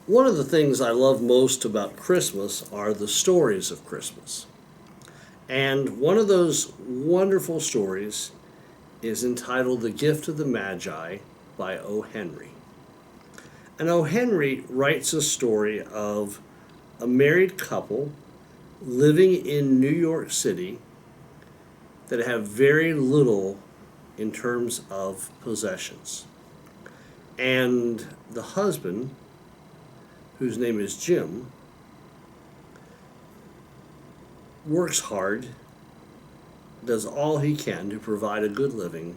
One of the things I love most about Christmas are the stories of Christmas. And one of those wonderful stories is entitled The Gift of the Magi by O. Henry. And O. Henry writes a story of a married couple living in New York City that have very little in terms of possessions. And the husband, whose name is Jim, works hard, does all he can to provide a good living,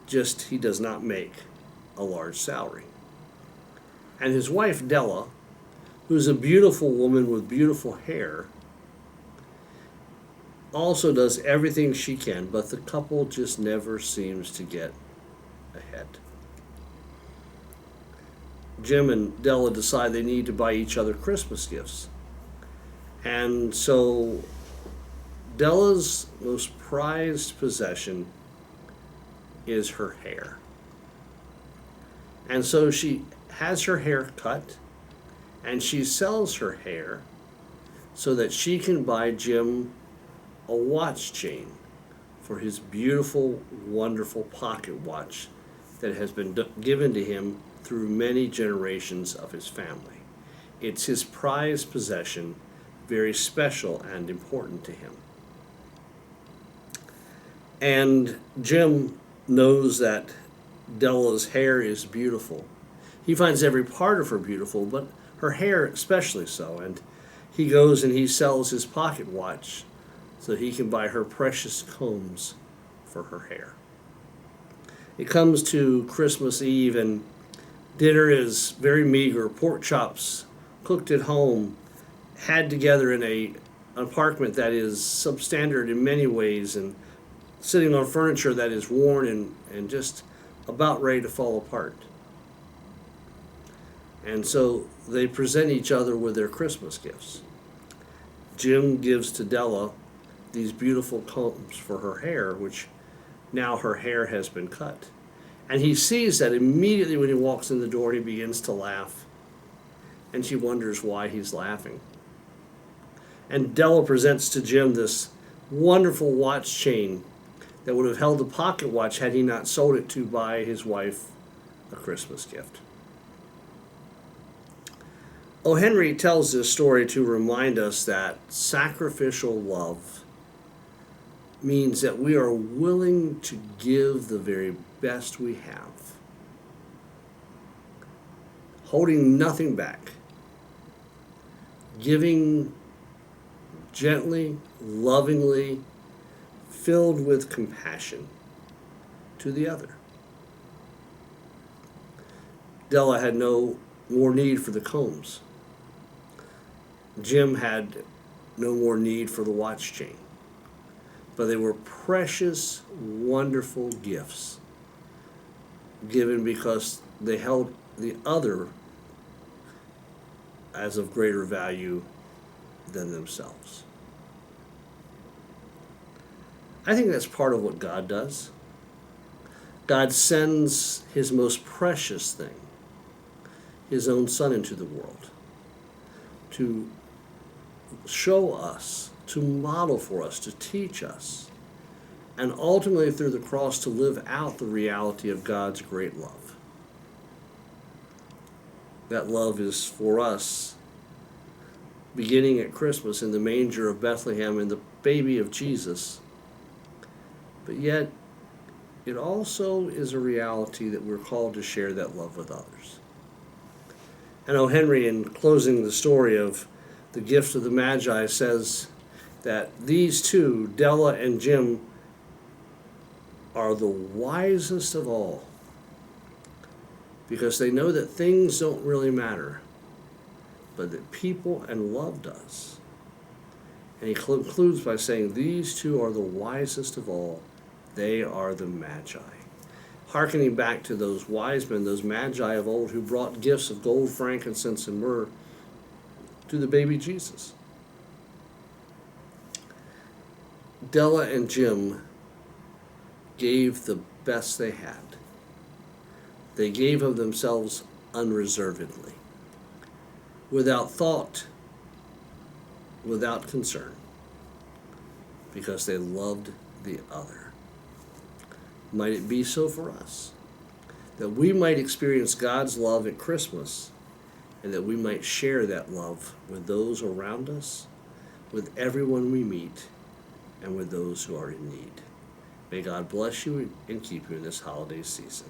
just he does not make a large salary. And his wife, Della, who's a beautiful woman with beautiful hair, also does everything she can, but the couple just never seems to get ahead. Jim and Della decide they need to buy each other Christmas gifts. And so Della's most prized possession is her hair. And so she has her hair cut and she sells her hair so that she can buy Jim a watch chain for his beautiful, wonderful pocket watch that has been given to him through many generations of his family. It's his prized possession, very special and important to him. And Jim knows that Della's hair is beautiful. He finds every part of her beautiful, but her hair especially so. And he goes and he sells his pocket watch so he can buy her precious combs for her hair. It comes to Christmas Eve and dinner is very meager, pork chops cooked at home, had together in an apartment that is substandard in many ways and sitting on furniture that is worn and just about ready to fall apart. And so they present each other with their Christmas gifts. Jim gives to Della these beautiful combs for her hair, which now her hair has been cut. And he sees that immediately when he walks in the door, he begins to laugh. And she wonders why he's laughing. And Della presents to Jim this wonderful watch chain that would have held a pocket watch had he not sold it to buy his wife a Christmas gift. O. Henry tells this story to remind us that sacrificial love means that we are willing to give the very best we have, holding nothing back, giving gently, lovingly, filled with compassion to the other. Della had no more need for the combs. Jim had no more need for the watch chain. But they were precious, wonderful gifts given because they held the other as of greater value than themselves. I think that's part of what God does. God sends his most precious thing, his own Son, into the world to show us, to model for us, to teach us, and ultimately through the cross to live out the reality of God's great love. That love is for us, beginning at Christmas in the manger of Bethlehem and the baby of Jesus, but yet it also is a reality that we're called to share that love with others. And O. Henry, in closing the story of the gift of the Magi, says that these two, Della and Jim, are the wisest of all because they know that things don't really matter, but that people and love does. And he concludes by saying these two are the wisest of all. They are the Magi. Hearkening back to those wise men, those Magi of old who brought gifts of gold, frankincense, and myrrh to the baby Jesus. Della and Jim gave the best they had. They gave of themselves unreservedly. without thought, without concern, because they loved the other. Might it be so for us, that we might experience God's love at Christmas, and that we might share that love with those around us, with everyone we meet, and with those who are in need. May God bless you and keep you in this holiday season.